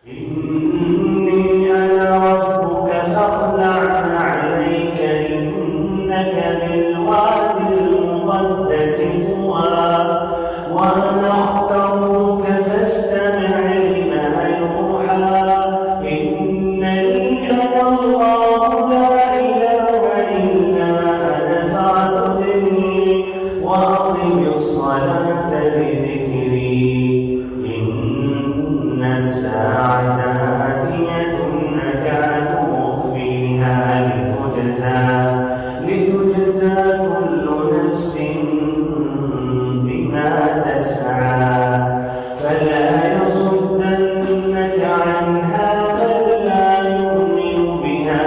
إني أنا ربك فاخلع عليك إنك بالواد المقدس طوى وأنا اخترتك فاستمع لما يوحى إنني أنا الله لا إله إلا أنا فاعبدني وأقم الصلاة لذكري إن الساعة آتية أكاد أخفيها لتجزى كل نفس بما تسعى فلا يصدنك عنها من لا يؤمن بها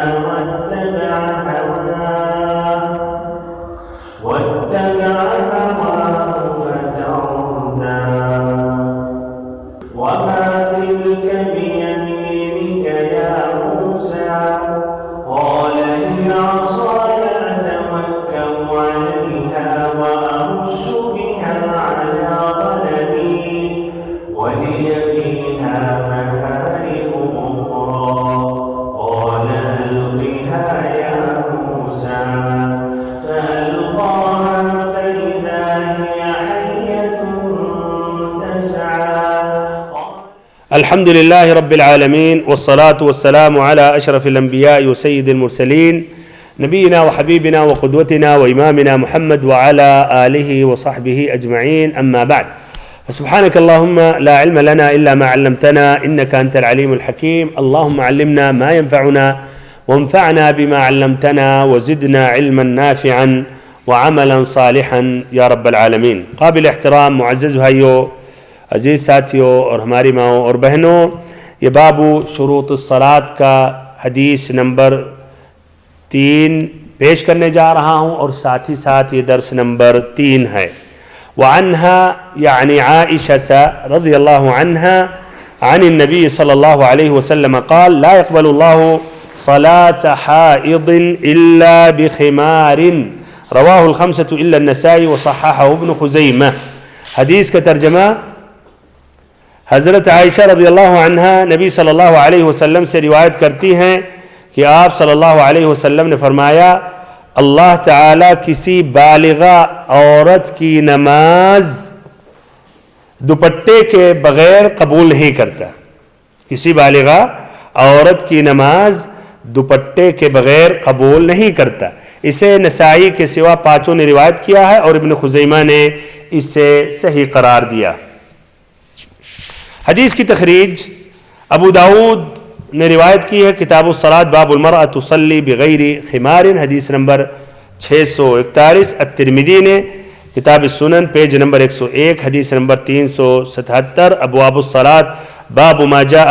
واتبع هواه فتردى وما تلك بيمينك يا موسى قال هي عصاي أتوكل عليها وأهش بها على غنمي ولي فيها مآرب أخرى قال ألقها يا موسى فألقاها فإذا هي حية تسعى. الحمد لله رب العالمين والصلاة والسلام على أشرف الأنبياء وسيد المرسلين نبينا وحبيبنا وقدوتنا وإمامنا محمد وعلى آله وصحبه أجمعين أما بعد فسبحانك اللهم لا علم لنا إلا ما علمتنا إنك أنت العليم الحكيم اللهم علمنا ما ينفعنا وانفعنا بما علمتنا وزدنا علما نافعا وعملا صالحا یا رب العالمین. قابل احترام معزز بھائیوں، عزیز ساتھیوں اور ہماری ماؤں اور بہنوں، یہ باب شروط الصلاۃ کا حدیث نمبر 3 پیش کرنے جا رہا ہوں اور ساتھ ہی ساتھ یہ درس نمبر 3 ہے. وعنها یعنی عائشة رضی اللہ عنہا عن النبی صلی اللہ علیہ وسلم قال لا يقبل الله صلاة حائض إلا بخمار رواہ الخمسة إلا النسائی وصححہ ابن خزیمہ. حدیث کا ترجمہ، حضرت عائشہ رضی اللہ عنہا نبی صلی اللہ علیہ وسلم سے روایت کرتی ہیں کہ آپ صلی اللہ علیہ وسلم نے فرمایا اللہ تعالیٰ کسی بالغہ عورت کی نماز دوپٹے کے بغیر قبول نہیں کرتا. کسی بالغہ عورت کی نماز دوپٹے کے بغیر قبول نہیں کرتا. اسے نسائی کے سوا 5 نے روایت کیا ہے اور ابن خزیمہ نے اسے صحیح قرار دیا. حدیث کی تخریج ابو داود نے روایت کی ہے کتاب الصلاۃ باب المرأة تصلی بغیر خمار حدیث نمبر 641. الترمذی نے کتاب السنن پیج نمبر 101 حدیث نمبر 377. ابواب الصلاۃ باب ما جاء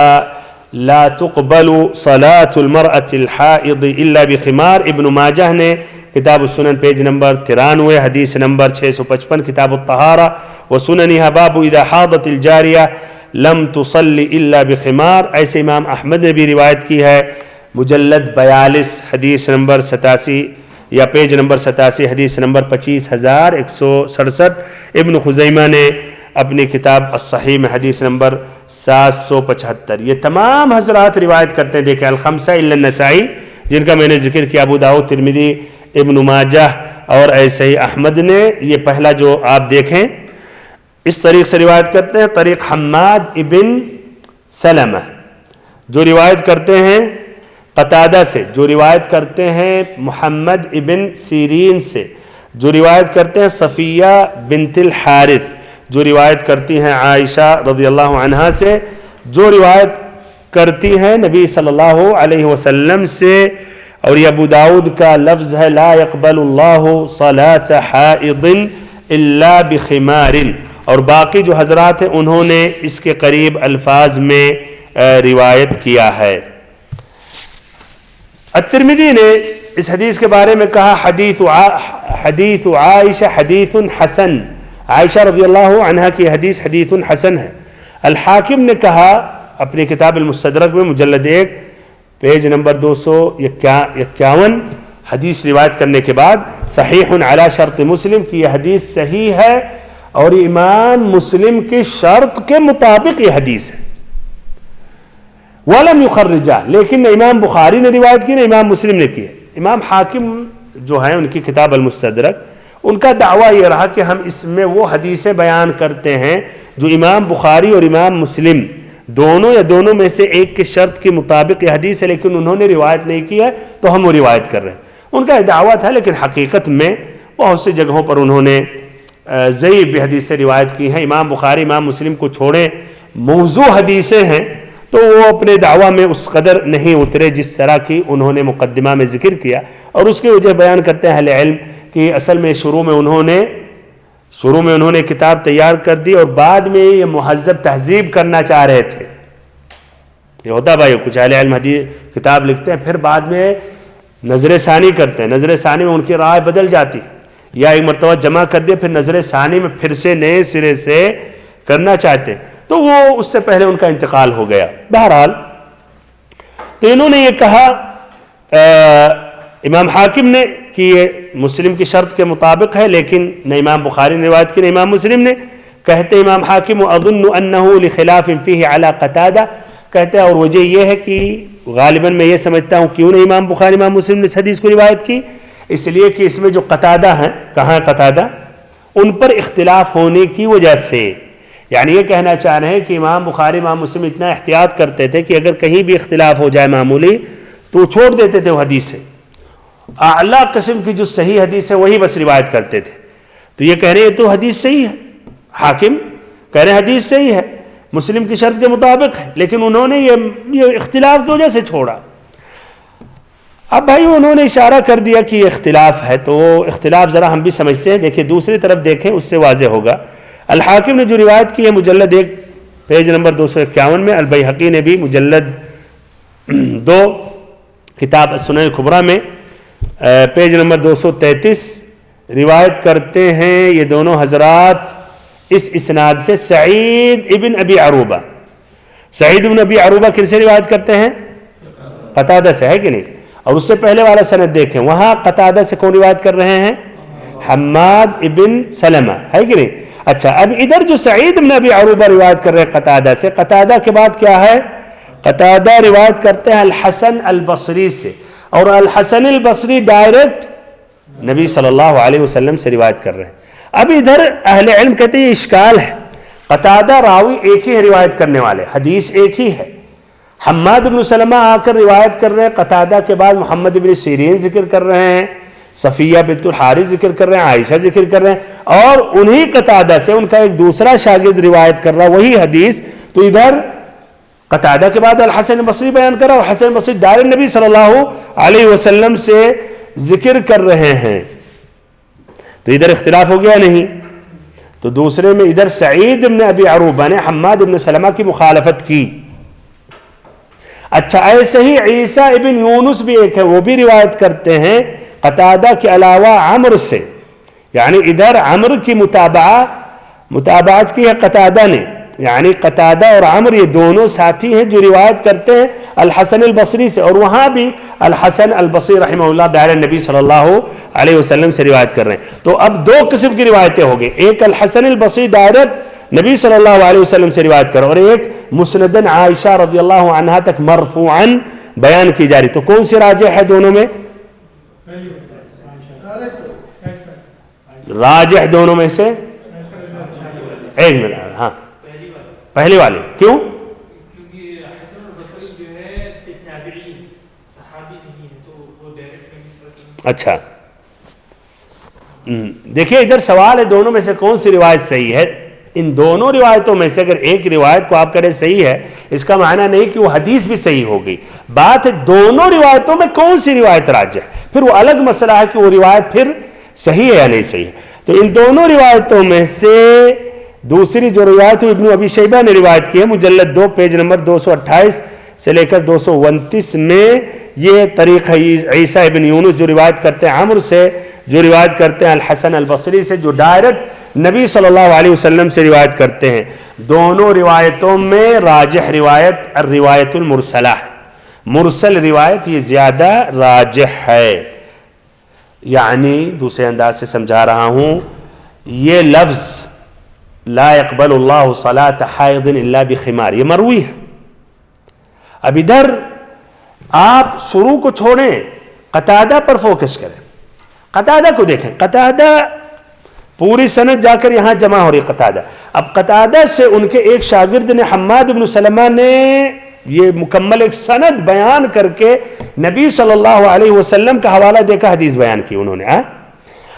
لا تقبل صلاة المرأة الحائض الا بخمار. ابن ماجہ نے کتاب السنن پیج نمبر 93 حدیث نمبر 655. کتاب الطہارہ وسننها باب اذا حاضت الجاریہ لم تصلی الا بخمار. ایسے امام احمد نے بھی روایت کی ہے مجلد 42 حدیث نمبر 87 یا پیج نمبر 87 حدیث نمبر 25167. ابن خزیمہ نے اپنی کتاب الصحیح میں حدیث نمبر 775. یہ تمام حضرات روایت کرتے ہیں. دیکھیں الخمسہ الا النسائی جن کا میں نے ذکر کیا، ابو داؤد، ترمذی، ابن ماجہ اور ایسے ہی احمد نے. یہ پہلا جو آپ دیکھیں اس طریق سے روایت کرتے ہیں، طریق حماد ابن سلمہ جو روایت کرتے ہیں قتادہ سے، جو روایت کرتے ہیں محمد ابن سیرین سے، جو روایت کرتے ہیں صفیہ بنت الحارث، جو روایت کرتی ہیں عائشہ رضی اللہ عنہا سے، جو روایت کرتی ہیں نبی صلی اللہ علیہ وسلم سے. اور یہ ابو داؤد کا لفظ ہے لا يقبل اللہ صلاة حائض الا بخمار. اور باقی جو حضرات ہیں انہوں نے اس کے قریب الفاظ میں روایت کیا ہے. الترمذی نے اس حدیث کے بارے میں کہا حدیث عائشہ حدیث حسن. عائشہ رضی اللہ عنہا کی حدیث حدیث حسن ہے. الحاکم نے کہا اپنی کتاب المستدرک میں مجلد 1 پیج نمبر 251 حدیث روایت کرنے کے بعد صحیح علی شرط مسلم کی یہ حدیث صحیح ہے اور امام مسلم کی شرط کے مطابق یہ حدیث ہے. ولم یخرجہ، لیکن نہ امام بخاری نے روایت کی نہ امام مسلم نے کی. امام حاکم جو ہیں ان کی کتاب المستدرک، ان کا دعویٰ یہ رہا کہ ہم اس میں وہ حدیثیں بیان کرتے ہیں جو امام بخاری اور امام مسلم دونوں یا دونوں میں سے ایک کے شرط کے مطابق یہ حدیث ہے، لیکن انہوں نے روایت نہیں کی ہے تو ہم وہ روایت کر رہے ہیں. ان کا دعویٰ تھا، لیکن حقیقت میں بہت سی جگہوں پر انہوں نے ضعیف بھی حدیثیں روایت کی ہیں. امام بخاری امام مسلم کو چھوڑیں موضوع حدیثیں ہیں تو وہ اپنے دعویٰ میں اس قدر نہیں اترے جس طرح کی انہوں نے مقدمہ میں ذکر کیا. اور اس کی وجہ بیان کرتے ہیں اہل علم کہ اصل میں شروع میں انہوں نے کتاب تیار کر دی اور بعد میں یہ مہذب تہذیب کرنا چاہ رہے تھے. یہ ہوتا بھائی، کچھ اہل علم حدیث کتاب لکھتے ہیں پھر بعد میں نظر ثانی کرتے ہیں، نظر ثانی میں ان کی رائے بدل جاتی، یا ایک مرتبہ جمع کر دیا پھر نظر ثانی میں پھر سے نئے سرے سے کرنا چاہتے ہیں، تو وہ اس سے پہلے ان کا انتقال ہو گیا. بہرحال تو انہوں نے یہ کہا امام حاکم نے کہ یہ مسلم کی شرط کے مطابق ہے، لیکن نہ امام بخاری نے روایت کی نہ امام مسلم نے. کہتے امام حاکم اظن انه لخلاف فيه على قتادہ، کہتے ہیں اور وجہ یہ ہے کہ غالباً میں یہ سمجھتا ہوں کیوں نہیں امام بخاری امام مسلم نے اس حدیث کو روایت کی، اس لیے کہ اس میں جو قتادہ ہیں، کہاں قتادہ، ان پر اختلاف ہونے کی وجہ سے. یعنی یہ کہنا چاہ رہے ہیں کہ امام بخاری امام مسلم اتنا احتیاط کرتے تھے کہ اگر کہیں بھی اختلاف ہو جائے معمولی تو چھوڑ دیتے تھے وہ حدیث ہے، اعلیٰ قسم کی جو صحیح حدیث ہے وہی بس روایت کرتے تھے. تو یہ کہہ رہے ہیں تو حدیث صحیح ہے، حاکم کہہ رہے ہیں حدیث صحیح ہے مسلم کی شرط کے مطابق ہے، لیکن انہوں نے یہ اختلاف کی وجہ سے چھوڑا. اب بھائی انہوں نے اشارہ کر دیا کہ یہ اختلاف ہے، تو اختلاف ذرا ہم بھی سمجھتے ہیں. دیکھیں دوسری طرف دیکھیں، اس سے واضح ہوگا. الحاکم نے جو روایت کی ہے مجلد 1 پیج نمبر 251 میں، البیہقی نے بھی مجلد 2 کتاب السنن الکبریٰ میں پیج نمبر 233 روایت کرتے ہیں یہ دونوں حضرات اس اسناد سے سعید ابن ابی عروبہ. سعید ابن ابی عروبہ کن سے روایت کرتے ہیں؟ قتادہ سے، ہے کہ نہیں؟ اور اس سے پہلے والا سند دیکھیں، وہاں قتادہ سے کون روایت کر رہے ہیں؟ حماد ابن سلمہ، ہے کہ نہیں؟ اچھا، اب ادھر جو سعید ابن ابی عروبہ روایت کر رہے ہیں قتادہ سے، قتادہ کے بعد کیا ہے؟ قتادہ روایت کرتے ہیں الحسن البصری سے، اور الحسن البصری ڈائریکٹ نبی صلی اللہ علیہ وسلم سے روایت کر رہے ہیں. اب ادھر اہل علم کہتے ہیں یہ اشکال ہے، قتادہ راوی ایک ہی ہے روایت کرنے والے، حدیث ایک ہی ہے. حماد بن سلمہ آ کر روایت کر رہے ہیں، قتادہ کے بعد محمد بن سیرین ذکر کر رہے ہیں، صفیہ بنت الحارث ذکر کر رہے ہیں، عائشہ ذکر کر رہے ہیں، اور انہی قتادہ سے ان کا ایک دوسرا شاگرد روایت کر رہا وہی حدیث. تو ادھر قتادہ کے بعد الحسن البصری بیان کر رہا اور حسن البصری ڈائریکٹ نبی صلی اللہ علیہ وسلم سے ذکر کر رہے ہیں. تو ادھر اختلاف ہو گیا نہیں. تو دوسرے میں ادھر سعید ابن ابی عروبہ نے حماد ابن سلمہ کی مخالفت کی. اچھا، ایسے ہی عیسیٰ ابن یونس بھی ایک ہے، وہ بھی روایت کرتے ہیں قتادہ کے علاوہ عمر سے. یعنی ادھر عمر کی متابعت کی ہے قتادہ نے، یعنی قتادہ اور عمر یہ دونوں ساتھی ہیں جو روایت کرتے ہیں الحسن البصری سے، اور وہاں بھی الحسن البصری رحمہ اللہ ڈائریکٹ نبی صلی اللہ علیہ وسلم سے روایت کر رہے ہیں. تو اب دو قسم کی روایتیں ہو گئی، ایک الحسن البصری ڈائریکٹ نبی صلی اللہ علیہ وسلم سے روایت کر، اور ایک مسندن عائشہ رضی اللہ عنہا تک مرفوعاً بیان کی جا رہی. تو کون سی راجح ہے دونوں میں؟ راجح دونوں میں سے ایک ملا. ہاں پہلی والی. کیوں؟ کیونکہ حسن البصری جو ہے تابعی صحابی نہیں ہے، تو وہ ڈائریکٹ نبی صلی اللہ علیہ وسلم. اچھا دیکھیے ادھر سوال ہے دونوں میں سے کون سی روایت صحیح ہے. ان دونوں روایتوں میں سے اگر ایک روایت کو آپ کریں صحیح ہے، اس کا معنی نہیں کہ وہ حدیث بھی صحیح ہو گئی. بات ہے دونوں روایتوں میں کون سی روایت راجح ہے، پھر وہ الگ مسئلہ ہے کہ وہ روایت پھر صحیح ہے یا نہیں صحیح ہے. تو ان دونوں روایتوں میں سے دوسری جو روایت ابن ابی شیبہ نے روایت کی ہے مجلد 2 پیج نمبر 228 سے لے کر 229 میں، یہ طریق ہے عیسیٰ ابن یونس جو روایت کرتے ہیں عمر سے، جو روایت کرتے ہیں الحسن البصری سے، جو ڈائریکٹ نبی صلی اللہ علیہ وسلم سے روایت کرتے ہیں. دونوں روایتوں میں راجح روایت الروایت المرسلہ ہے. مرسل روایت یہ زیادہ راجح ہے. یعنی دوسرے انداز سے سمجھا رہا ہوں، یہ لفظ لا يقبل اللہ صلاة حائض الا بخمار یہ مروی ہے، اب ادھر آپ شروع کو چھوڑیں, قتادہ پر فوکس کریں, قتادہ کو دیکھیں. قتادہ پوری سند جا کر یہاں جمع ہو رہی قتادہ. اب قتادہ سے ان کے ایک شاگرد نے حماد بن سلمہ نے یہ مکمل ایک سند بیان کر کے نبی صلی اللہ علیہ وسلم کا حوالہ دے کر حدیث بیان کی انہوں نے.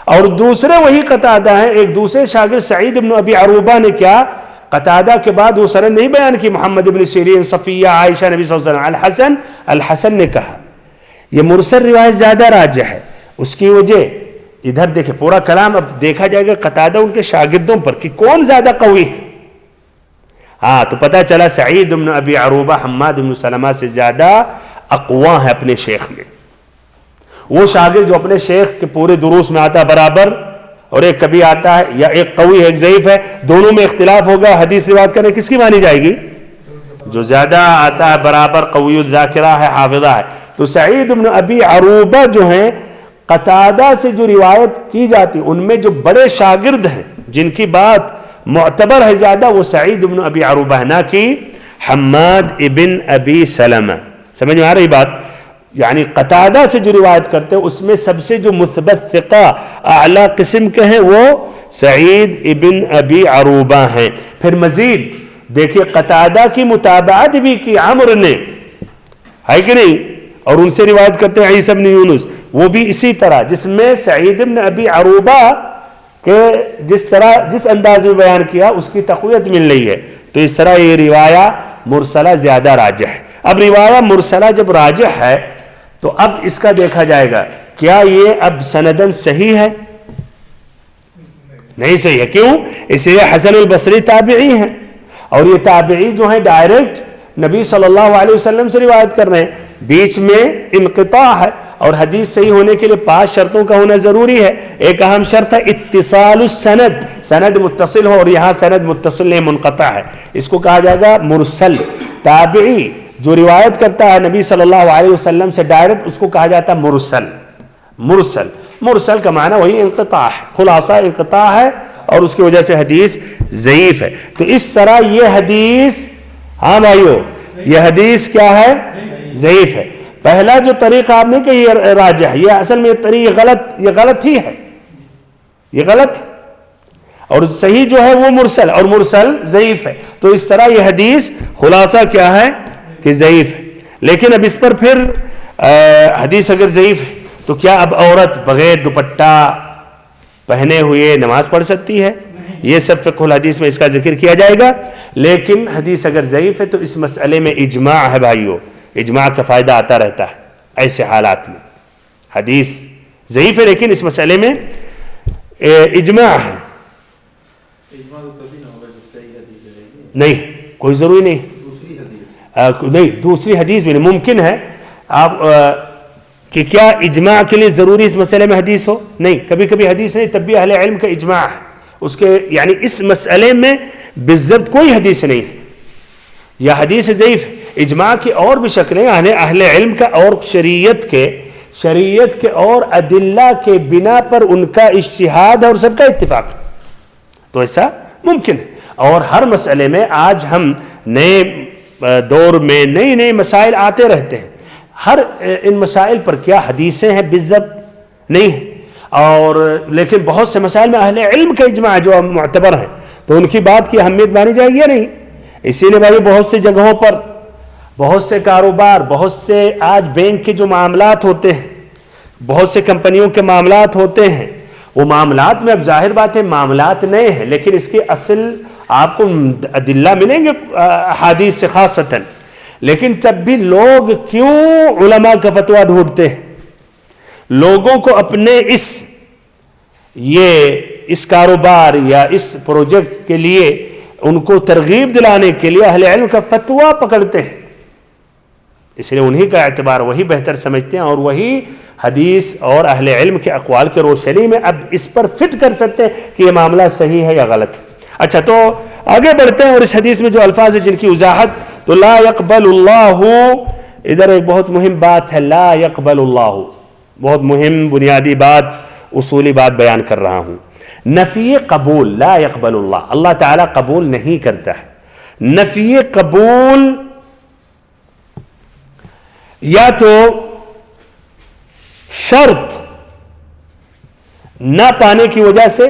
اور دوسرے وہی قتادہ ہیں, ایک دوسرے شاگرد سعید بن ابی عروبہ نے کیا, قتادہ کے بعد وہ سند نہیں بیان کی, محمد بن سیرین, صفیہ, عائشہ, نبی صلی اللہ علیہ وسلم, الحسن نے کہا. یہ مرسل روایت زیادہ راجح ہے. اس کی وجہ ادھر دیکھیں, پورا کلام اب دیکھا جائے گا قتادہ ان کے شاگردوں پر کہ کون زیادہ قوی ہے. تو پتہ چلا سعید بن ابی عروبہ حماد بن سلمہ سے زیادہ اقوا ہے اپنے شیخ میں. وہ شاگرد جو اپنے شیخ کے پورے دروس میں آتا ہے برابر, اور ایک کبھی آتا ہے, یا ایک قوی ہے ایک ضعیف ہے, دونوں میں اختلاف ہوگا, حدیث روایت کرنے کس کی مانی جائے گی؟ جو زیادہ آتا ہے برابر, قوی الذاکرہ ہے, حافظہ ہے. تو سعید بن ابی عروبہ جو ہیں قتادہ سے جو روایت کی جاتی ان میں جو بڑے شاگرد ہیں جن کی بات معتبر ہے زیادہ, وہ سعید بن ابی عروبہ ہے, نہ کہ حماد ابن ابی سلمہ. سمجھ میں آ رہی بات؟ یعنی قتادہ سے جو روایت کرتے ہیں اس میں سب سے جو مثبت ثقہ اعلیٰ قسم کے ہیں وہ سعید ابن ابی عروبہ ہیں. پھر مزید دیکھیے قتادہ کی متابعت بھی کی عمر نے, ہے کہ نہیں, اور ان سے روایت کرتے ہیں عیسی بن یونس, وہ بھی اسی طرح, جس میں سعید بن ابی عروبہ کہ جس انداز میں بیان کیا اس کی تقویت مل رہی ہے. تو اس طرح یہ روایہ مرسلہ زیادہ راجح ہے. اب روایہ مرسلہ جب راجح ہے تو اب اس کا دیکھا جائے گا کیا یہ اب سندن صحیح ہے؟ نہیں صحیح ہے. کیوں؟ اس لیے حسن البصری تابعی ہیں, اور یہ تابعی جو ہیں ڈائریکٹ نبی صلی اللہ علیہ وسلم سے روایت کر رہے ہیں, بیچ میں انقطاع ہے, اور حدیث صحیح ہونے کے لیے 5 شرطوں کا ہونا ضروری ہے. ایک اہم شرط ہے اتصال السند, سند متصل ہو, اور یہاں سند متصل نہیں منقطع ہے, اس کو کہا جائے گا مرسل. تابعی جو روایت کرتا ہے نبی صلی اللہ علیہ وسلم سے ڈائریکٹ, اس کو کہا جاتا ہے مرسل. مرسل کا معنی وہی انقطاع ہے, خلاصہ انقطاع ہے, اور اس کی وجہ سے حدیث ضعیف ہے. تو اس طرح یہ حدیث, ہاں بھائیو, یہ حدیث کیا ہے؟ ضعیف ہے. پہلا جو طریقہ آپ نے کہ یہ راجح ہے, یہ اصل میں طریق غلط ہی ہے, یہ غلط, اور صحیح جو ہے وہ مرسل, اور مرسل ضعیف ہے. تو اس طرح یہ حدیث خلاصہ کیا ہے کہ ضعیف ہے. لیکن اب اس پر پھر حدیث اگر ضعیف ہے تو کیا اب عورت بغیر دوپٹہ پہنے ہوئے نماز پڑھ سکتی ہے؟ یہ سب فقہ الحدیث میں اس کا ذکر کیا جائے گا. لیکن حدیث اگر ضعیف ہے تو اس مسئلے میں اجماع ہے بھائیو, اجماع کا فائدہ آتا رہتا ہے ایسے حالات میں. حدیث ضعیف ہے لیکن اس مسئلے میں اجماع ہے. نہیں, کوئی ضروری نہیں, دوسری حدیث بھی نہیں. ممکن ہے آپ کہ کیا اجماع کے لیے ضروری اس مسئلے میں حدیث ہو؟ نہیں, کبھی کبھی حدیث نہیں, تب بھی اہل علم کا اجماع ہے اس کے, یعنی اس مسئلے میں بالضبط کوئی حدیث نہیں ہے, یا حدیث ضعیف. اجماع کی اور بھی شکلیں, اہل علم کا اور شریعت کے اور ادلہ کے بنا پر ان کا اجتہاد اور سب کا اتفاق, تو ایسا ممکن ہے. اور ہر مسئلے میں آج ہم نئے دور میں نئے مسائل آتے رہتے ہیں. ہر ان مسائل پر کیا حدیثیں ہیں بالضبط نہیں ہیں, اور لیکن بہت سے مسائل میں اہل علم کا اجماع جو معتبر ہیں, تو ان کی بات کی اہمیت مانی جائے گی یا نہیں. اسی لیے بھائی بہت سی جگہوں پر, بہت سے کاروبار, بہت سے آج بینک کے جو معاملات ہوتے ہیں, بہت سے کمپنیوں کے معاملات ہوتے ہیں, وہ معاملات میں اب ظاہر بات ہے معاملات نئے ہیں, لیکن اس کی اصل آپ کو ادلہ ملیں گے حدیث سے خاصتاً. لیکن تب بھی لوگ کیوں علماء کا فتویٰ ڈھونڈتے ہیں؟ لوگوں کو اپنے اس کاروبار یا اس پروجیکٹ کے لیے ان کو ترغیب دلانے کے لیے اہل علم کا فتویٰ پکڑتے ہیں. اس لیے انہی کا اعتبار وہی بہتر سمجھتے ہیں, اور وہی حدیث اور اہل علم کے اقوال کے روشنی میں اب اس پر فٹ کر سکتے ہیں کہ یہ معاملہ صحیح ہے یا غلط ہے. اچھا, تو آگے بڑھتے ہیں, اور اس حدیث میں جو الفاظ ہیں جن کی وضاحت, تو لا يقبل اللہ, ادھر ایک بہت مہم بات ہے, لا يقبل اللہ, بہت مہم بنیادی بات, اصولی بات بیان کر رہا ہوں. نفی قبول, لا يقبل اللہ, اللہ تعالیٰ قبول نہیں کرتا ہے. نفی قبول یا تو شرط نہ پانے کی وجہ سے،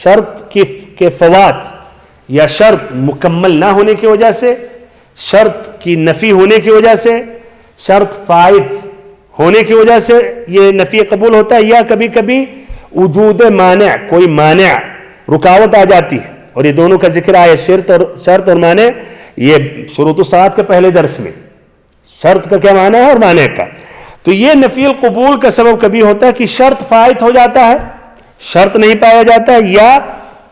شرط کے فوات، یا شرط مکمل نہ ہونے کی وجہ سے، شرط کی نفی ہونے کی وجہ سے، شرط فائت ہونے کی وجہ سے یہ نفی قبول ہوتا ہے، یا کبھی کبھی وجود مانع، کوئی مانع رکاوٹ آ جاتی ہے، اور یہ دونوں کا ذکر آیا شرط اور مانع، یہ شروط الصلاۃ کے پہلے درس میں شرط کا کیا معنی ہے اور مانع کا. تو یہ نفی القبول کا سبب کبھی ہوتا ہے کہ شرط فائت ہو جاتا ہے، شرط نہیں پایا جاتا ہے، یا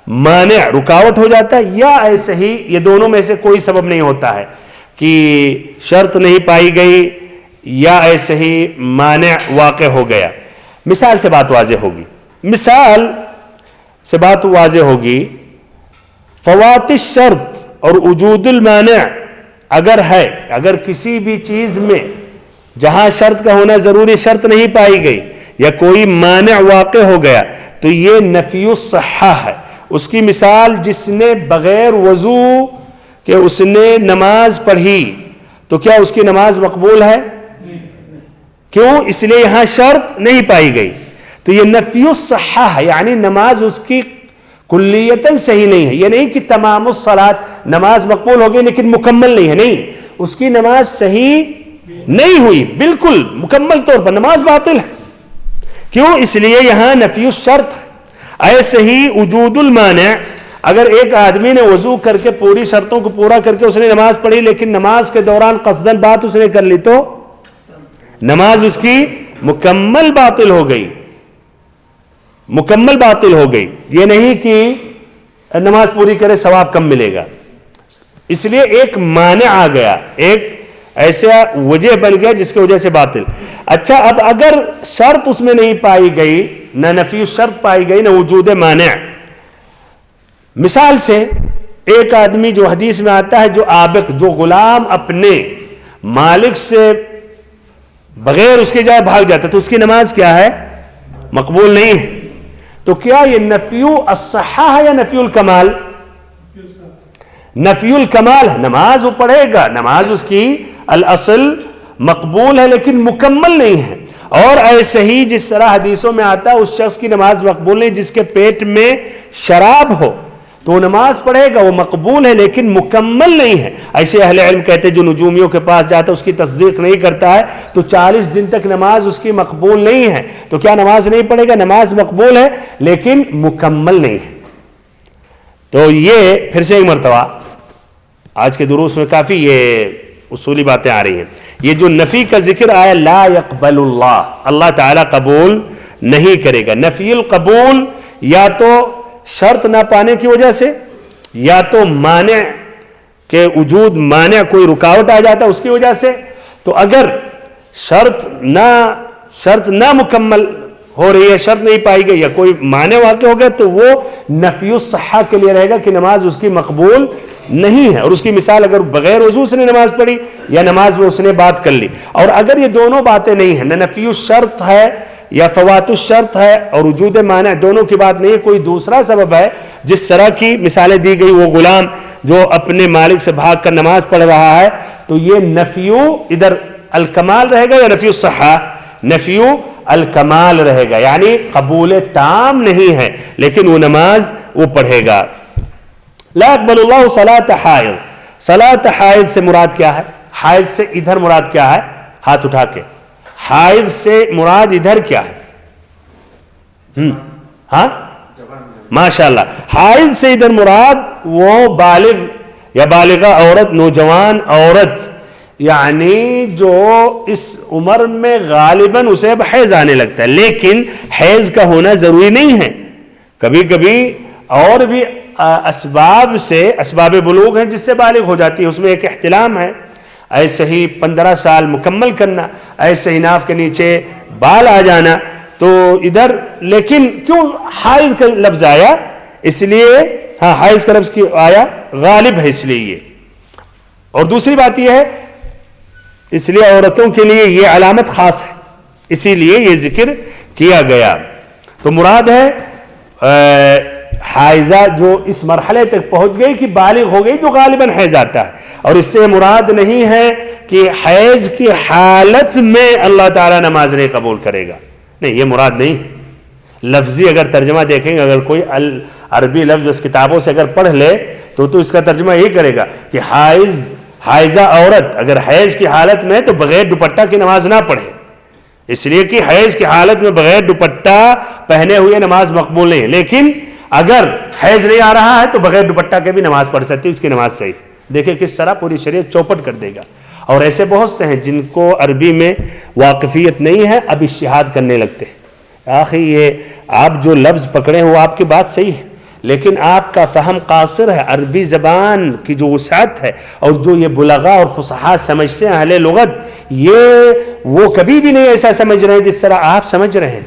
مانع رکاوٹ ہو جاتا ہے، یا ایسے ہی یہ دونوں میں سے کوئی سبب نہیں ہوتا ہے کہ شرط نہیں پائی گئی یا ایسے ہی مانع واقع ہو گیا. مثال سے بات واضح ہوگی، مثال سے بات واضح ہوگی. فوات الشرط اور وجود المانع اگر ہے، اگر کسی بھی چیز میں جہاں شرط کا ہونا ضروری شرط نہیں پائی گئی یا کوئی مانع واقع ہو گیا تو یہ نفی الصحہ ہے. اس کی مثال جس نے بغیر وضو کہ اس نے نماز پڑھی تو کیا اس کی نماز مقبول ہے؟ کیوں؟ اس لیے یہاں شرط نہیں پائی گئی. تو یہ نفی الصحہ ہے، یعنی نماز اس کی کلیتاً صحیح نہیں ہے. یہ نہیں کہ تمام الصلاۃ نماز مقبول ہو گئی لیکن مکمل نہیں ہے، نہیں، اس کی نماز صحیح نہیں ہوئی، بالکل مکمل طور پر نماز باطل ہے. کیوں؟ اس لیے یہاں نفی الشرط ہے. ایسے ہی وجود المانع، اگر ایک آدمی نے وضو کر کے پوری شرطوں کو پورا کر کے اس نے نماز پڑھی لیکن نماز کے دوران قصداً بات اس نے کر لی تو نماز اس کی مکمل باطل ہو گئی، مکمل باطل ہو گئی. یہ نہیں کہ نماز پوری کرے ثواب کم ملے گا. اس لیے ایک مانع آ گیا، ایک ایسا وجہ بن گیا جس کی وجہ سے باطل. اچھا، اب اگر شرط اس میں نہیں پائی گئی، نہ نفی شرط پائی گئی نہ وجود مانع. مثال سے ایک آدمی جو حدیث میں آتا ہے، جو عابق، جو غلام اپنے مالک سے بغیر اس کے جائے بھاگ جاتا تو اس کی نماز کیا ہے؟ مقبول نہیں ہے. تو کیا یہ نفی الصحہ ہے یا نفی الکمال؟ نفی الکمال ہے. نماز وہ پڑھے گا، نماز اس کی الاصل مقبول ہے لیکن مکمل نہیں ہے. اور ایسے ہی جس طرح حدیثوں میں آتا ہے اس شخص کی نماز مقبول نہیں جس کے پیٹ میں شراب ہو، تو وہ نماز پڑھے گا، وہ مقبول ہے لیکن مکمل نہیں ہے. ایسے اہل علم کہتے ہیں جو نجومیوں کے پاس جاتا ہے اس کی تصدیق نہیں کرتا ہے تو 40 دن تک نماز اس کی مقبول نہیں ہے. تو کیا نماز نہیں پڑھے گا؟ نماز مقبول ہے لیکن مکمل نہیں ہے. تو یہ پھر سے ایک مرتبہ آج کے دروس میں کافی یہ اصولی باتیں آ رہی ہیں. یہ جو نفی کا ذکر آیا، لا يقبل اللہ، اللہ تعالیٰ قبول نہیں کرے گا. نفی القبول یا تو شرط نہ پانے کی وجہ سے، یا تو مانع کے وجود، مانع کوئی رکاوٹ آ جاتا اس کی وجہ سے. تو اگر شرط نہ مکمل ہو رہی ہے، شرط نہیں پائی گئی یا کوئی مانع واقع ہو گیا تو وہ نفی الصحہ کے لیے رہے گا کہ نماز اس کی مقبول نہیں ہے. اور اس کی مثال اگر بغیر وضو سے نے نماز پڑھی یا نماز میں اس نے بات کر لی. اور اگر یہ دونوں باتیں نہیں ہیں، نہ نفی الشرط ہے یا فوات الشرط ہے اور وجود مانع دونوں کی بات نہیں ہے، کوئی دوسرا سبب ہے جس طرح کی مثالیں دی گئی، وہ غلام جو اپنے مالک سے بھاگ کر نماز پڑھ رہا ہے، تو یہ نفیو ادھر الکمال رہے گا یا نفی الصحہ؟ نفیو الکمال رہے گا، یعنی قبول تام نہیں ہے لیکن وہ نماز وہ پڑھے گا. لا يقبل اللہ صلاۃ حائض. صلاۃ حائض سے مراد کیا ہے؟ حائض سے ادھر مراد کیا ہے؟ ہاتھ اٹھا کے. حائض سے مراد ادھر کیا ہے؟ ہاں، ماشاءاللہ. حائض سے ادھر مراد وہ بالغ یا بالغہ عورت، نوجوان عورت، یعنی جو اس عمر میں غالباً اسے اب حیض آنے لگتا ہے، لیکن حیض کا ہونا ضروری نہیں ہے. کبھی کبھی اور بھی اسباب سے، اسباب بلوغ ہیں جس سے بالغ ہو جاتی ہے، اس میں ایک احتلام ہے، ایسے ہی 15 سال مکمل کرنا، ایسے ہی ناف کے نیچے بال آ جانا. تو ادھر لیکن کیوں حائض کا لفظ آیا؟ اس لیے ہاں، حائض کا لفظ کی آیا غالب ہے اس لیے یہ. اور دوسری بات یہ ہے، اس لیے عورتوں کے لیے یہ علامت خاص ہے، اسی لیے یہ ذکر کیا گیا. تو مراد ہے حائضہ جو اس مرحلے تک پہنچ گئی کہ بالغ ہو گئی تو غالباً حیض آتا ہے، اور اس سے مراد نہیں ہے کہ حیض کی حالت میں اللہ تعالیٰ نماز نہیں قبول کرے گا، نہیں، یہ مراد نہیں۔ لفظی اگر ترجمہ دیکھیں گے، اگر کوئی عربی لفظ اس کتابوں سے اگر پڑھ لے تو اس کا ترجمہ یہی کرے گا کہ حائضہ عورت اگر حیض کی حالت میں تو بغیر دوپٹہ کی نماز نہ پڑھے، اس لیے کہ حیض کی حالت میں بغیر دوپٹہ پہنے ہوئے نماز مقبول نہیں ہے، لیکن اگر حیض نہیں آ رہا ہے تو بغیر دوپٹہ کے بھی نماز پڑھ سکتی ہے، اس کی نماز صحیح۔ دیکھیں کس طرح پوری شریعت چوپٹ کر دے گا، اور ایسے بہت سے ہیں جن کو عربی میں واقفیت نہیں ہے، اب اجتہاد کرنے لگتے ہیں۔ آخر یہ آپ جو لفظ پکڑے ہیں وہ آپ کی بات صحیح ہے، لیکن آپ کا فہم قاصر ہے، عربی زبان کی جو وسعت ہے اور جو یہ بلغاء اور فصحاء سمجھتے ہیں اہل لغت، وہ کبھی بھی نہیں ایسا سمجھ رہے ہیں جس طرح آپ سمجھ رہے ہیں۔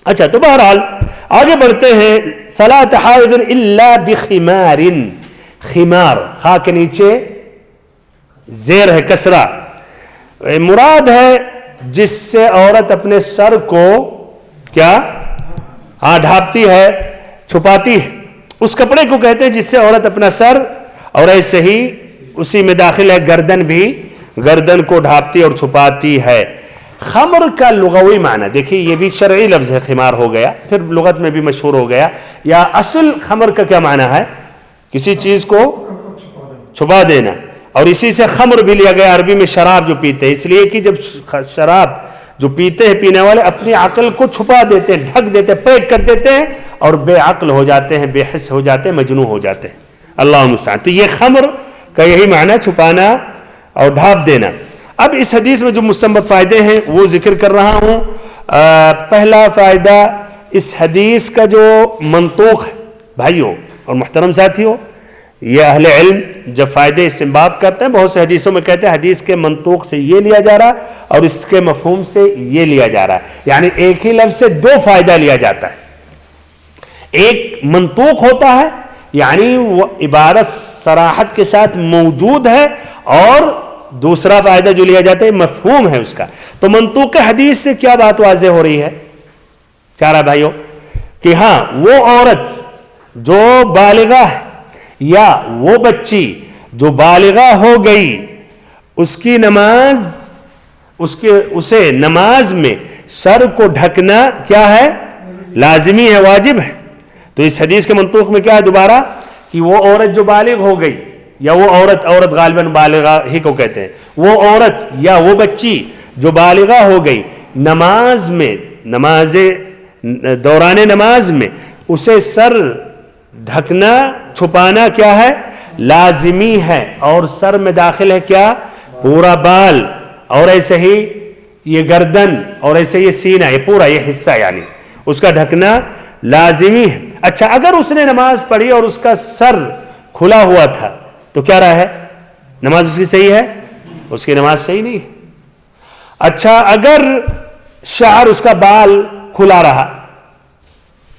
اچھا، تو بہرحال آگے بڑھتے ہیں۔ صلاۃ حائض الا بخمار، خمار خا کے نیچے زیر ہے کسرہ، مراد ہے جس سے عورت اپنے سر کو کیا ڈھانپتی ہے، چھپاتی ہے، اس کپڑے کو کہتے ہیں جس سے عورت اپنا سر، اور ایسے ہی اسی میں داخل ہے گردن بھی، گردن کو ڈھانپتی اور چھپاتی ہے۔ خمر کا لغوی معنی دیکھیے، یہ بھی شرعی لفظ ہے، خمار ہو گیا، پھر لغت میں بھی مشہور ہو گیا۔ یا اصل خمر کا کیا معنی ہے؟ کسی چیز کو چھپا دینا، اور اسی سے خمر بھی لیا گیا عربی میں شراب جو پیتے ہیں، اس لیے کہ جب شراب جو پیتے ہیں پینے والے اپنی عقل کو چھپا دیتے ہیں، ڈھک دیتے ہیں، پیک کر دیتے ہیں، اور بے عقل ہو جاتے ہیں، بے حس ہو جاتے ہیں، مجنون ہو جاتے ہیں۔ اللہ المستعان۔ تو یہ خمر کا یہی معنی، چھپانا اور ڈھانپ دینا۔ اب اس حدیث میں جو مستنبط فائدے ہیں وہ ذکر کر رہا ہوں۔ پہلا فائدہ، اس حدیث کا جو منطوق ہے بھائیوں اور محترم ساتھیوں، یہ اہل علم جب فائدے استنباط کرتے ہیں، بہت سے حدیثوں میں کہتے ہیں حدیث کے منطوق سے یہ لیا جا رہا اور اس کے مفہوم سے یہ لیا جا رہا ہے، یعنی ایک ہی لفظ سے دو فائدہ لیا جاتا ہے۔ ایک منطوق ہوتا ہے یعنی وہ عبارت صراحت کے ساتھ موجود ہے، اور دوسرا فائدہ جو لیا جاتا ہے مفہوم ہے اس کا۔ تو منطوق حدیث سے کیا بات واضح ہو رہی ہے کہہ رہا بھائیوں کہ ہاں، وہ عورت جو بالغہ ہے یا وہ بچی جو بالغہ ہو گئی، اس کی نماز، اسے نماز میں سر کو ڈھکنا کیا ہے؟ لازمی ہے، واجب ہے۔ تو اس حدیث کے منطوق میں کیا ہے دوبارہ؟ کہ وہ عورت جو بالغ ہو گئی، یا وہ عورت غالباً بالغہ ہی کو کہتے ہیں، وہ عورت یا وہ بچی جو بالغہ ہو گئی، نماز دوران نماز میں اسے سر ڈھکنا، چھپانا کیا ہے؟ لازمی ہے، اور سر میں داخل ہے کیا؟ پورا بال، اور ایسے ہی یہ گردن، اور ایسے یہ سینہ، یہ پورا یہ حصہ یعنی اس کا ڈھکنا لازمی ہے۔ اچھا، اگر اس نے نماز پڑھی اور اس کا سر کھلا ہوا تھا تو کیا رہا ہے؟ نماز اس کی صحیح ہے؟ اس کی نماز صحیح نہیں ہے۔ اچھا، اگر شعر اس کا بال کھلا رہا،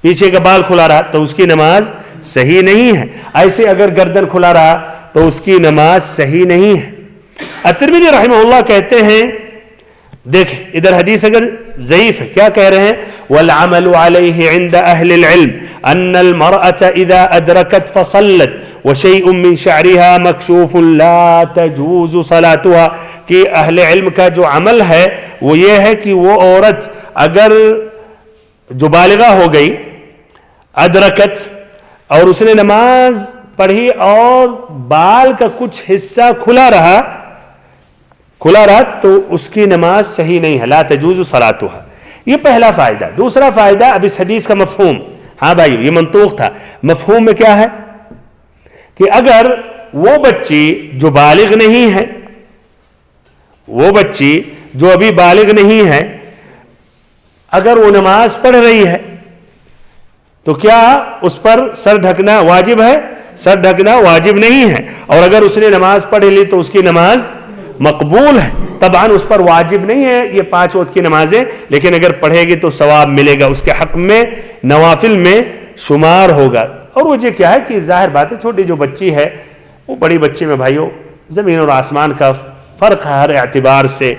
پیچھے کا بال کھلا رہا تو اس کی نماز صحیح نہیں ہے۔ ایسے اگر گردن کھلا رہا تو اس کی نماز صحیح نہیں ہے۔ الترمذی رحمہ اللہ کہتے ہیں، دیکھ ادھر حدیث اگر ضعیف ہے، کیا کہہ رہے ہیں؟ وَالْعَمَلُ عَلَيْهِ عِنْدَ أَهْلِ الْعِلْمِ أَنَّ الْمَرْأَةَ إِذَا أَدْرَكَتْ فَصَلَّتْ وَشَيْءٌ مِّن شَعْرِهَا مَكْشُوفٌ لَا تَجُوزُ صَلَاتُهَا، کہ اہل علم کا جو عمل ہے وہ یہ ہے کہ وہ عورت اگر جو بالغہ ہو گئی، ادرکت، اور اس نے نماز پڑھی اور بال کا کچھ حصہ کھلا رہا تو اس کی نماز صحیح نہیں ہے، لا تجوز صلاتها۔ یہ پہلا فائدہ۔ دوسرا فائدہ، اب اس حدیث کا مفہوم، ہاں بھائی یہ منطوق تھا، مفہوم میں کیا ہے کہ اگر وہ بچی جو بالغ نہیں ہے، وہ بچی جو ابھی بالغ نہیں ہے، اگر وہ نماز پڑھ رہی ہے تو کیا اس پر سر ڈھکنا واجب ہے؟ سر ڈھکنا واجب نہیں ہے، اور اگر اس نے نماز پڑھ لی تو اس کی نماز مقبول ہے۔ طبعاً اس پر واجب نہیں ہے یہ 5 وقت کی نمازیں، لیکن اگر پڑھے گی تو ثواب ملے گا، اس کے حق میں نوافل میں شمار ہوگا۔ اور وجہ کیا ہے کہ ظاہر بات ہے، چھوٹی جو بچی ہے وہ بڑی بچی میں بھائیوں زمین اور آسمان کا فرق ہے ہر اعتبار سے۔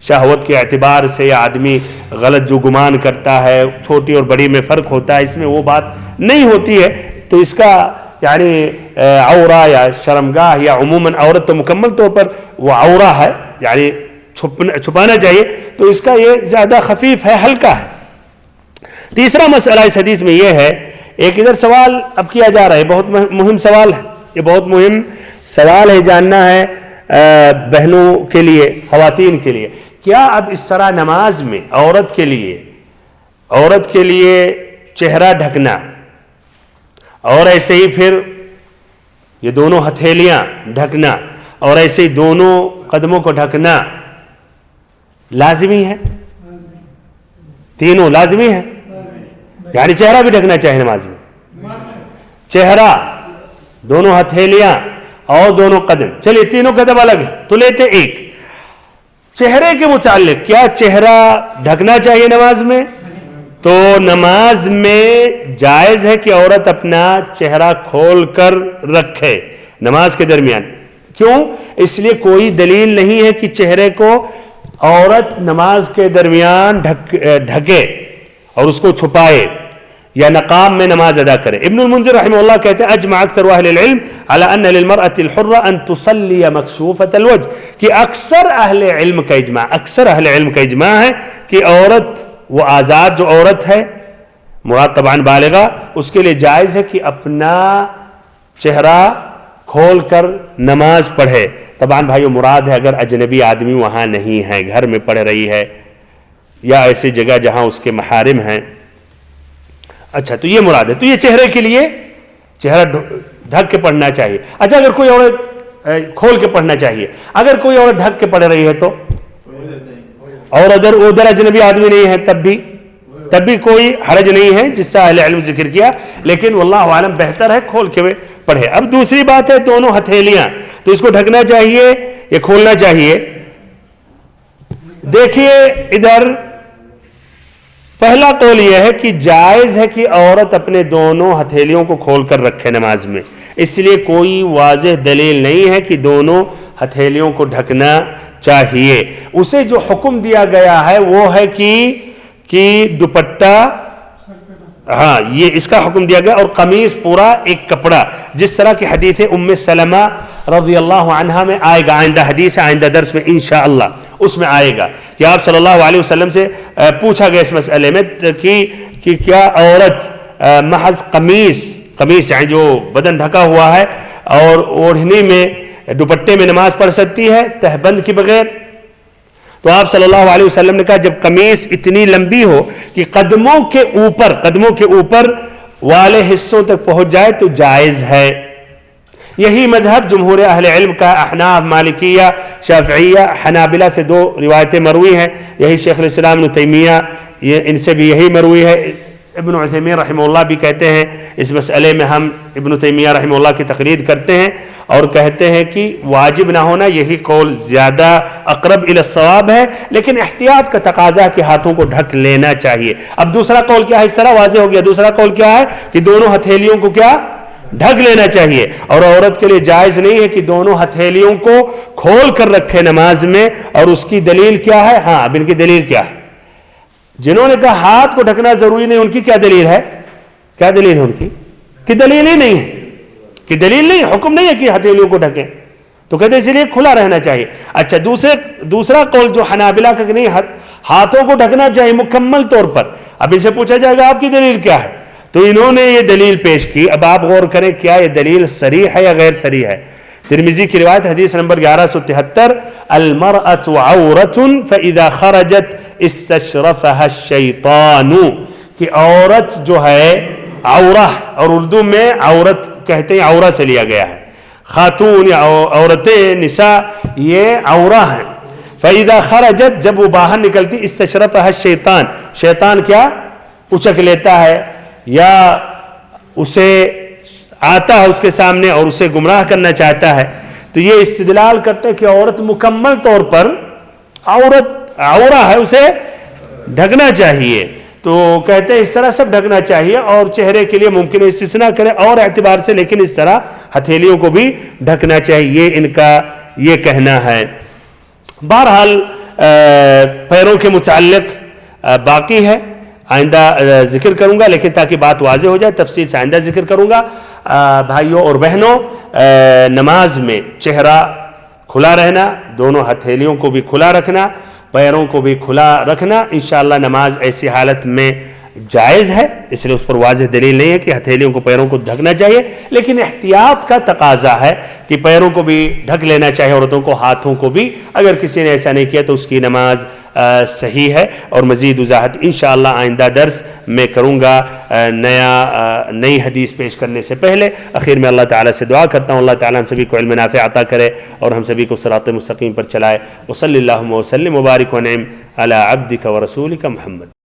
شہوت کے اعتبار سے یا آدمی غلط جو گمان کرتا ہے، چھوٹی اور بڑی میں فرق ہوتا ہے، اس میں وہ بات نہیں ہوتی ہے، تو اس کا یعنی عورہ یا شرمگاہ یا عموماً عورت تو مکمل طور پر وہ عورہ ہے، یعنی چھپانا چاہیے، تو اس کا یہ زیادہ خفیف ہے، ہلکا ہے۔ تیسرا مسئلہ اس حدیث میں یہ ہے، ایک ادھر سوال اب کیا جا رہا ہے، بہت مہم سوال ہے، یہ بہت مہم سوال ہے، جاننا ہے بہنوں کے لیے، خواتین کے لیے، کیا اب اس طرح نماز میں عورت کے لیے چہرہ ڈھکنا اور ایسے ہی پھر یہ دونوں ہتھیلیاں ڈھکنا اور ایسے ہی دونوں قدموں کو ڈھکنا لازمی ہے؟ تینوں لازمی ہے؟ یعنی چہرہ بھی ڈھکنا چاہیے نماز میں، چہرہ، دونوں ہتھیلیاں اور دونوں قدم، چلیے تینوں قدم الگ ہے تو لیتے ایک۔ چہرے کے متعلق کیا چہرہ ڈھکنا چاہیے نماز میں؟ تو نماز میں جائز ہے کہ عورت اپنا چہرہ کھول کر رکھے نماز کے درمیان، کیوں؟ اس لیے کوئی دلیل نہیں ہے کہ چہرے کو عورت نماز کے درمیان ڈھکے اور اس کو چھپائے یا نقاب میں نماز ادا کرے۔ ابن المنذر رحمہ اللہ کہتے ہیں اجمع اکثر اہل العلم على ان للمرأة الحرة ان تصلي مكشوفة الوجه، کہ اکثر اہل علم کا اجماع ہے کہ عورت، وہ آزاد جو عورت ہے، مراد طبعاً بالغہ، اس کے لیے جائز ہے کہ اپنا چہرہ کھول کر نماز پڑھے۔ طبعاً بھائیو مراد ہے اگر اجنبی آدمی وہاں نہیں ہے، گھر میں پڑھ رہی ہے یا ایسی جگہ جہاں اس کے محارم ہیں، اچھا تو یہ مراد ہے، تو یہ چہرے کے لیے چہرہ ڈھک کے پڑھنا چاہیے۔ اچھا اگر کوئی عورت کھول کے پڑھنا چاہیے، اگر کوئی عورت ڈھک کے پڑھ رہی ہے تو، اور ادھر اجنبی آدمی نہیں ہے تب بھی کوئی حرج نہیں ہے، جس سے اہل علم ذکر کیا، لیکن واللہ عالم بہتر ہے کھول کے پڑھے۔ اب دوسری بات ہے دونوں ہتھیلیاں، تو اس کو ڈھکنا چاہیے یا کھولنا چاہیے؟ دیکھیے ادھر پہلا قول یہ ہے کہ جائز ہے کہ عورت اپنے دونوں ہتھیلیوں کو کھول کر رکھے نماز میں، اس لیے کوئی واضح دلیل نہیں ہے کہ دونوں ہتھیلیوں کو ڈھکنا چاہیے۔ اسے جو حکم دیا گیا ہے وہ ہے کہ دوپٹہ، ہاں یہ اس کا حکم دیا گیا، اور قمیص پورا ایک کپڑا، جس طرح کی حدیث ام سلمہ رضی اللہ عنہا میں آئے گا، آئندہ حدیث آئندہ درس میں انشاءاللہ اس میں آئے گا کہ آپ صلی اللہ علیہ وسلم سے پوچھا گیا اس مسئلے میں کہ کیا عورت محض قمیص یعنی جو بدن ڈھکا ہوا ہے اور اوڑھنی میں دوپٹے میں نماز پڑھ سکتی ہے تہبند کے بغیر؟ تو آپ صلی اللہ علیہ وسلم نے کہا جب قمیص اتنی لمبی ہو کہ قدموں کے اوپر والے حصوں تک پہنچ جائے تو جائز ہے۔ یہی مذہب جمہور اہل علم کا، احناف، مالکیہ، شافعیہ، حنابلہ سے دو روایتیں مروی ہیں، یہی شیخ الاسلام ابن تیمیہ ان سے بھی یہی مروی ہے۔ ابن عثیمین رحمہ اللہ بھی کہتے ہیں اس مسئلے میں ہم ابن تیمیہ رحمہ اللہ کی تقلید کرتے ہیں اور کہتے ہیں کہ واجب نہ ہونا، یہی قول زیادہ اقرب الی الصواب ہے، لیکن احتیاط کا تقاضا کہ ہاتھوں کو ڈھک لینا چاہیے۔ اب دوسرا قول کیا ہے؟ اس طرح واضح ہو گیا۔ دوسرا قول کیا ہے کہ دونوں ہتھیلیوں کو کیا ڈھک لینا چاہیے، اور عورت کے لیے جائز نہیں ہے کہ دونوں ہتھیلیوں کو کھول کر رکھے نماز میں، اور اس کی دلیل کیا ہے؟ ہاں اب ان کی دلیل کیا ہے؟ جنہوں نے کہا ہاتھ کو ڈھکنا ضروری نہیں، ان کی کیا دلیل ہے؟ کیا دلیل ہے ان کی؟ کہ دلیل ہی نہیں ہے، کہ دلیل نہیں، حکم نہیں ہے کہ ہتھیلیوں کو ڈھکیں، تو کہتے ہیں اسی لیے کھلا رہنا چاہیے۔ اچھا دوسرا قول جو حنابلہ کا کہ نہیں ہاتھوں کو ڈھکنا چاہیے مکمل طور پر، اب ان سے پوچھا جائے گا آپ کی دلیل کیا ہے؟ تو انہوں نے یہ دلیل پیش کی۔ اب آپ غور کریں کیا یہ دلیل صریح ہے یا غیر صریح ہے؟ ترمذی کی روایت حدیث نمبر 1173، المرأة عورة فإذا خرجت استشرفها الشیطان، کہ عورت جو ہے عورہ، اور اردو میں عورت کہتے ہیں عورہ سے لیا گیا ہے، خاتون یا عورتیں نساء یہ عورہ ہیں۔ فإذا خرجت، جب وہ باہر نکلتی، استشرفها الشیطان، شیطان کیا اچک لیتا ہے یا اسے آتا ہے اس کے سامنے اور اسے گمراہ کرنا چاہتا ہے، تو یہ استدلال کرتے ہیں کہ عورت مکمل طور پر عورہ ہے، اسے ڈھکنا چاہیے، تو کہتے ہیں اس طرح سب ڈھکنا چاہیے، اور چہرے کے لیے ممکن ہے استثناء کرے اور اعتبار سے، لیکن اس طرح ہتھیلیوں کو بھی ڈھکنا چاہیے، ان کا یہ کہنا ہے۔ بہرحال پیروں کے متعلق باقی ہے، آئندہ ذکر کروں گا، لیکن تاکہ بات واضح ہو جائے تفصیل سے آئندہ ذکر کروں گا۔ بھائیوں اور بہنوں، نماز میں چہرہ کھلا رہنا، دونوں ہتھیلیوں کو بھی کھلا رکھنا، پیروں کو بھی کھلا رکھنا، انشاءاللہ نماز ایسی حالت میں جائز ہے، اس لیے اس پر واضح دلیل نہیں ہے کہ ہتھیلیوں کو پیروں کو ڈھکنا چاہیے، لیکن احتیاط کا تقاضا ہے کہ پیروں کو بھی ڈھک لینا چاہیے، عورتوں کو ہاتھوں کو بھی۔ اگر کسی نے ایسا نہیں کیا تو اس کی نماز صحیح ہے، اور مزید وضاحت انشاءاللہ آئندہ درس میں کروں گا نئی حدیث پیش کرنے سے پہلے۔ اخیر میں اللہ تعالیٰ سے دعا کرتا ہوں اللہ تعالیٰ ہم سبھی کو علم نافع عطا کرے اور ہم سبھی کو صراط مستقیم پر چلائے۔ وصلی اللہم وسلم وبارک ونعم علی عبدک ورسولک محمد۔